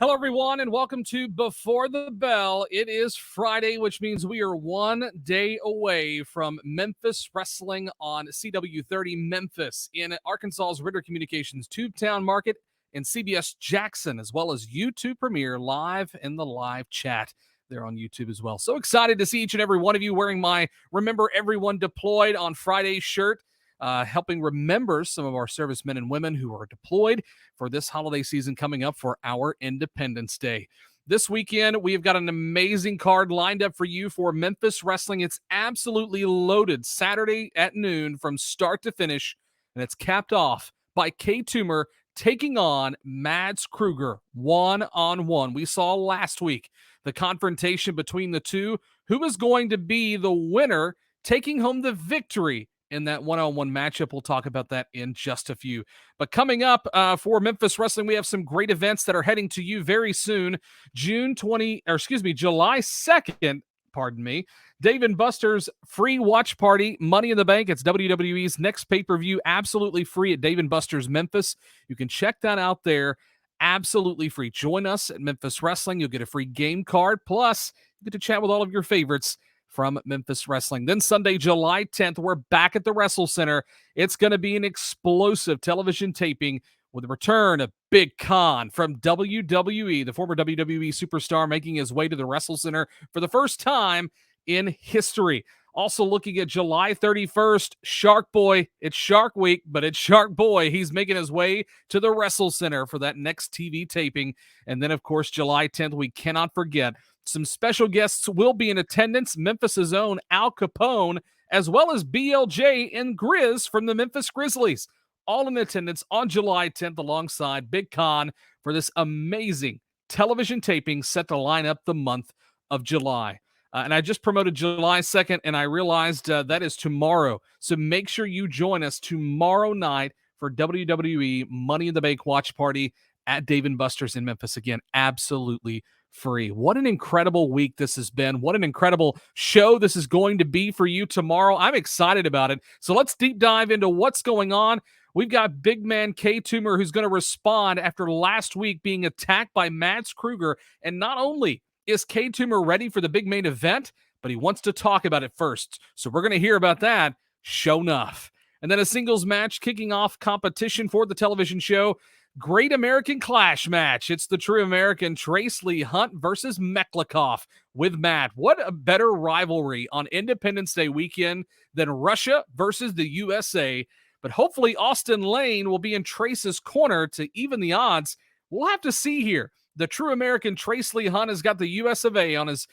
Hello, everyone, and welcome to Before the Bell. It is Friday, which means we are 1 day away from Memphis Wrestling on CW30 Memphis in Arkansas's Ritter Communications Tubetown Market and CBS Jackson, as well as YouTube Premiere live in the live chat there on YouTube as well. So excited to see each and every one of you wearing my Remember Everyone Deployed on Friday shirt. Helping remember some of our servicemen and women who are deployed for this holiday season coming up for our Independence Day. This weekend, we have got an amazing card lined up for you for Memphis Wrestling. It's absolutely loaded Saturday at noon from start to finish, and it's capped off by K Toomer taking on Mads Kruger one-on-one. We saw last week the confrontation between the two. Who is going to be the winner taking home the victory in that one-on-one matchup? We'll talk about that in just a few. But coming up for Memphis Wrestling, we have some great events that are heading to you very soon. July 2nd, Dave & Buster's free watch party, Money in the Bank. It's WWE's next pay-per-view, absolutely free at Dave & Buster's Memphis. You can check that out there, absolutely free. Join us at Memphis Wrestling. You'll get a free game card, plus you get to chat with all of your favorites from Memphis Wrestling. Then Sunday, July 10th, we're back at the WrestleCenter. It's going to be an explosive television taping with the return of Big Con from WWE, the former WWE superstar making his way to the WrestleCenter for the first time in history. Also looking at July 31st, Shark Boy. It's Shark Week, but it's Shark Boy. He's making his way to the WrestleCenter for that next TV taping. And then, of course, July 10th, we cannot forget some special guests will be in attendance. Memphis' own Al Capone, as well as BLJ and GRIZZ from the Memphis Grizzlies, all in attendance on July 10th alongside Big Con for this amazing television taping set to line up the month of July. And I just promoted July 2nd, and I realized that is tomorrow. So make sure you join us tomorrow night for WWE Money in the Bank watch party at Dave & Buster's in Memphis. Again, absolutely free. What an incredible week this has been. What an incredible show this is going to be for you tomorrow. I'm excited about it. So let's deep dive into what's going on. We've got big man K Toomer who's going to respond after last week being attacked by Mads Kruger. And not only is K Toomer ready for the big main event, but he wants to talk about it first. So we're going to hear about that, sure enough. And then a singles match kicking off competition for the television show. Great American Clash match. It's the True American Trace Lee Hunt versus Meklikoff with Matt. What a better rivalry on Independence Day weekend than Russia versus the USA. But hopefully Austin Lane will be in Trace's corner to even the odds. We'll have to see here. The True American Trace Lee Hunt has got the US of A on his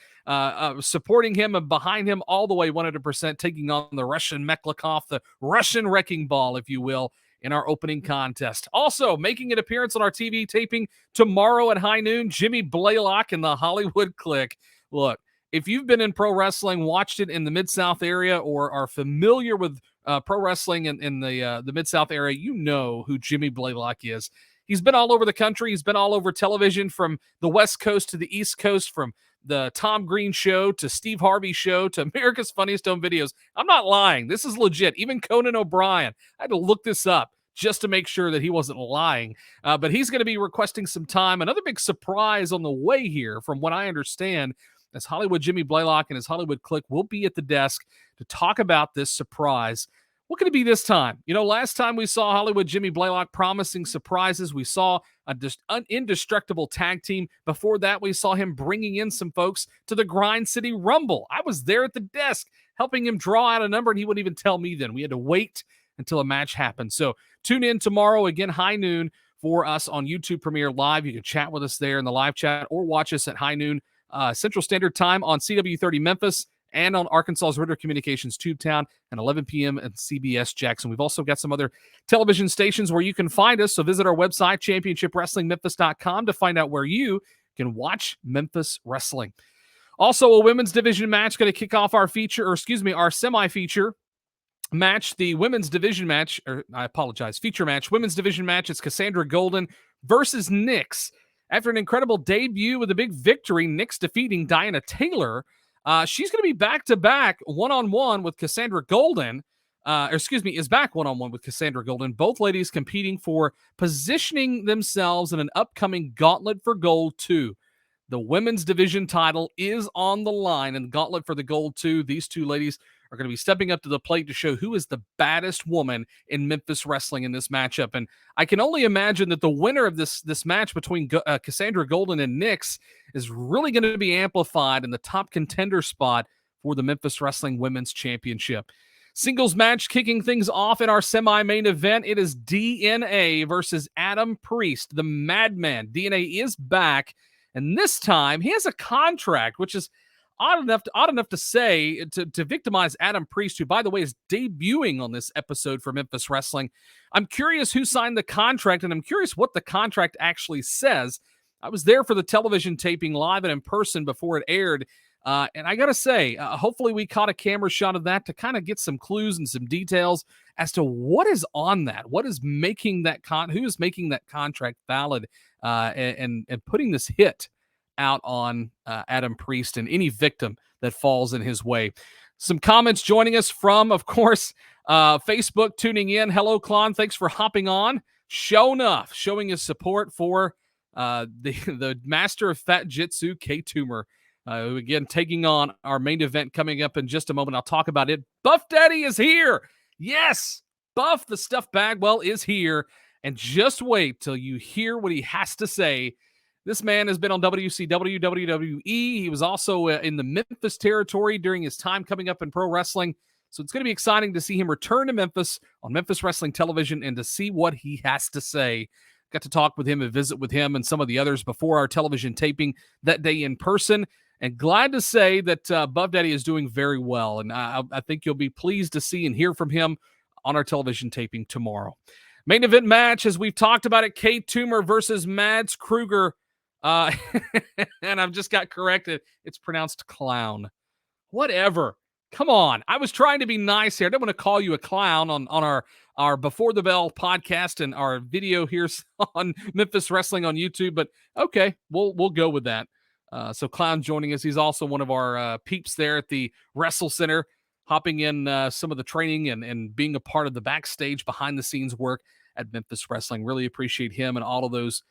supporting him and behind him all the way 100%, taking on the Russian Meklikoff, the Russian wrecking ball, if you will, in our opening contest. Also, making an appearance on our TV taping tomorrow at high noon, Jimmy Blaylock and the Hollywood Click. Look, if you've been in pro wrestling, watched it in the Mid-South area, or are familiar with pro wrestling in the Mid-South area, you know who Jimmy Blaylock is. He's been all over the country. He's been all over television, from the West Coast to the East Coast, from the Tom Green Show to Steve Harvey Show to America's Funniest Home Videos. I'm not lying. This is legit. Even Conan O'Brien. I had to look this up just to make sure that he wasn't lying. But he's going to be requesting some time. Another big surprise on the way here, from what I understand, as Hollywood Jimmy Blaylock and his Hollywood Click will be at the desk to talk about this surprise. What could it be this time? You know, last time we saw Hollywood Jimmy Blaylock promising surprises. We saw an indestructible tag team. Before that, we saw him bringing in some folks to the Grind City Rumble. I was there at the desk helping him draw out a number, and he wouldn't even tell me then. We had to wait until a match happened. So tune in tomorrow, again, high noon, for us on YouTube Premiere Live. You can chat with us there in the live chat, or watch us at high noon Central Standard Time on CW30 Memphis, and on Arkansas's Ritter Communications Tubetown, and 11 p.m. at CBS Jackson. We've also got some other television stations where you can find us, so visit our website, championshipwrestlingmemphis.com, to find out where you can watch Memphis Wrestling. Also, a women's division match going to kick off our semi-feature match, the women's division match, feature match, women's division match. It's Cassandra Golden versus Nyx. After an incredible debut with a big victory, Nyx defeating Diana Taylor, she's going to be back-to-back one-on-one with Cassandra Golden is back one-on-one with Cassandra Golden. Both ladies competing for positioning themselves in an upcoming Gauntlet for Gold 2. The women's division title is on the line, and Gauntlet for the Gold 2. These two ladies are going to be stepping up to the plate to show who is the baddest woman in Memphis wrestling in this matchup. And I can only imagine that the winner of this match between Cassandra Golden and Nix is really going to be amplified in the top contender spot for the Memphis Wrestling Women's Championship. Singles match kicking things off in our semi-main event. It is DNA versus Adam Priest, the Madman. DNA is back, and this time he has a contract, which is odd enough to say to victimize Adam Priest, who, by the way, is debuting on this episode for Memphis Wrestling. I'm curious who signed the contract, and I'm curious what the contract actually says. I was there for the television taping live and in person before it aired. And I got to say, hopefully we caught a camera shot of that to kind of get some clues and some details as to what is on that. What is making that who is making that contract valid and putting this hit out on Adam Priest and any victim that falls in his way. Some comments joining us from, of course, Facebook tuning in. Hello, Klon. Thanks for hopping on. Show enough, showing his support for the master of Fat Jitsu, K Toomer. Who again taking on our main event coming up in just a moment. I'll talk about it. Buff Daddy is here. Yes, Buff the Stuffed Bagwell is here. And just wait till you hear what he has to say. This man has been on WCW, WWE. He was also in the Memphis territory during his time coming up in pro wrestling. So it's going to be exciting to see him return to Memphis on Memphis Wrestling Television and to see what he has to say. Got to talk with him and visit with him and some of the others before our television taping that day in person. And glad to say that Buff Daddy is doing very well. And I think you'll be pleased to see and hear from him on our television taping tomorrow. Main event match, as we've talked about it, K Toomer versus Mads Kruger. And I've just got corrected. It's pronounced clown. Whatever. Come on. I was trying to be nice here. I don't want to call you a clown on our Before the Bell podcast and our video here on Memphis Wrestling on YouTube. But okay, we'll go with that. So Clown joining us. He's also one of our peeps there at the WrestleCenter, hopping in some of the training and being a part of the backstage behind-the-scenes work at Memphis Wrestling. Really appreciate him and all of those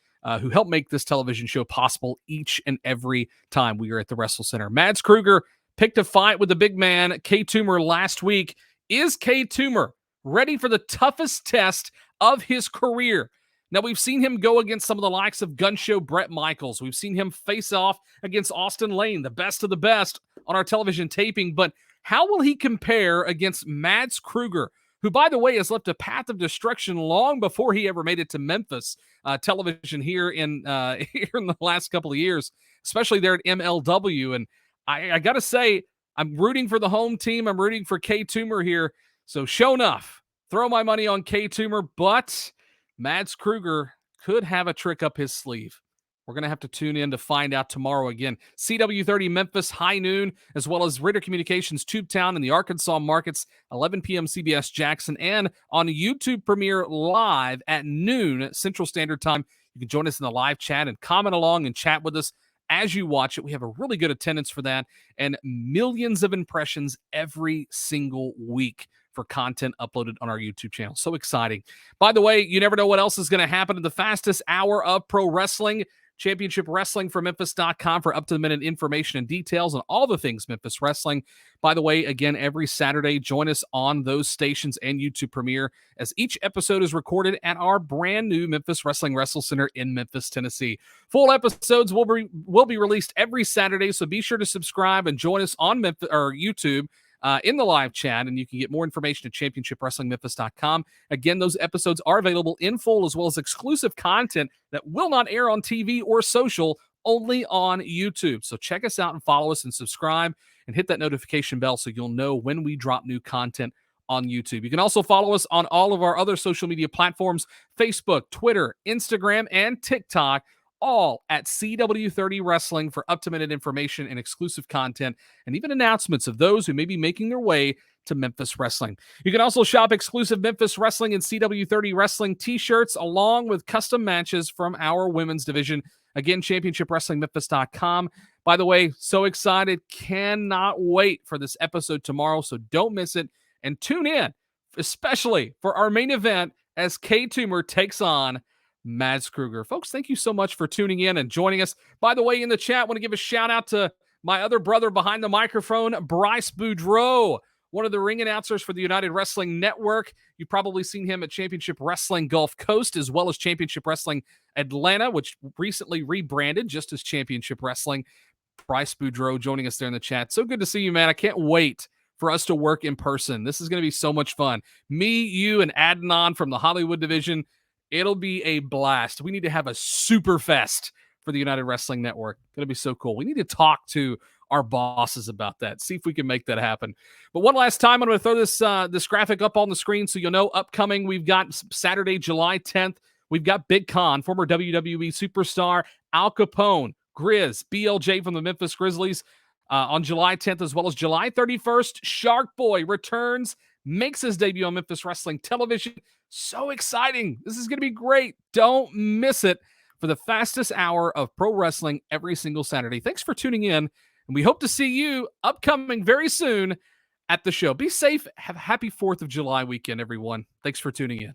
who help make this television show possible each and every time we are at the WrestleCenter. Mads Kruger picked a fight with the big man, K Toomer, last week. Is K Toomer ready for the toughest test of his career? Now, we've seen him go against some of the likes of Gun Show Brett Michaels. We've seen him face off against Austin Lane, the best of the best, on our television taping. But how will he compare against Mads Kruger, who, by the way, has left a path of destruction long before he ever made it to Memphis television here in the last couple of years, especially there at MLW. And I got to say, I'm rooting for the home team. I'm rooting for K Toomer here. So, show enough, throw my money on K Toomer, but Mads Kruger could have a trick up his sleeve. We're going to have to tune in to find out tomorrow again. CW30 Memphis, high noon, as well as Ritter Communications Tubetown in the Arkansas markets, 11 p.m. CBS Jackson, and on YouTube Premiere live at noon Central Standard Time. You can join us in the live chat and comment along and chat with us as you watch it. We have a really good attendance for that and millions of impressions every single week for content uploaded on our YouTube channel. So exciting. By the way, you never know what else is going to happen in the fastest hour of pro wrestling. Championship Wrestling for Memphis.com for up-to-the-minute information and details on all the things Memphis Wrestling. By the way, again, every Saturday, join us on those stations and YouTube Premiere as each episode is recorded at our brand new Memphis Wrestling WrestleCenter in Memphis, Tennessee. Full episodes will be released every Saturday, so be sure to subscribe and join us on Memphis or YouTube in the live chat, and you can get more information at championshipwrestlingmemphis.com. Again, those episodes are available in full as well as exclusive content that will not air on TV or social, only on YouTube. So check us out and follow us and subscribe and hit that notification bell so you'll know when we drop new content on YouTube. You can also follow us on all of our other social media platforms, Facebook, Twitter, Instagram, and TikTok, all at CW30 Wrestling for up-to-minute information and exclusive content, and even announcements of those who may be making their way to Memphis Wrestling. You can also shop exclusive Memphis Wrestling and CW30 Wrestling t-shirts along with custom matches from our women's division. Again, championshipwrestlingmemphis.com. By the way, so excited. Cannot wait for this episode tomorrow, so don't miss it. And tune in especially for our main event as K Toomer takes on Mads Kruger. Folks, thank you so much for tuning in and joining us. By the way, in the chat, I want to give a shout out to my other brother behind the microphone, Bryce Boudreau, one of the ring announcers for the United Wrestling Network. You've probably seen him at Championship Wrestling Gulf Coast, as well as Championship Wrestling Atlanta, which recently rebranded just as Championship Wrestling. Bryce Boudreau joining us there in the chat. So good to see you, man. I can't wait for us to work in person. This is going to be so much fun. Me, you, and Adnan from the Hollywood division. It'll be a blast. We need to have a super fest for the United Wrestling Network. Going to be so cool. We need to talk to our bosses about that. See if we can make that happen. But one last time, I'm going to throw this graphic up on the screen so you'll know upcoming. We've got Saturday, July 10th. We've got Big Con, former WWE superstar Al Capone, GRIZZ, BLJ from the Memphis Grizzlies on July 10th, as well as July 31st. Shark Boy returns, makes his debut on Memphis Wrestling Television. So exciting. This is going to be great. Don't miss it for the fastest hour of pro wrestling every single Saturday. Thanks for tuning in, and we hope to see you upcoming very soon at the show. Be safe. Have a happy 4th of July weekend, everyone. Thanks for tuning in.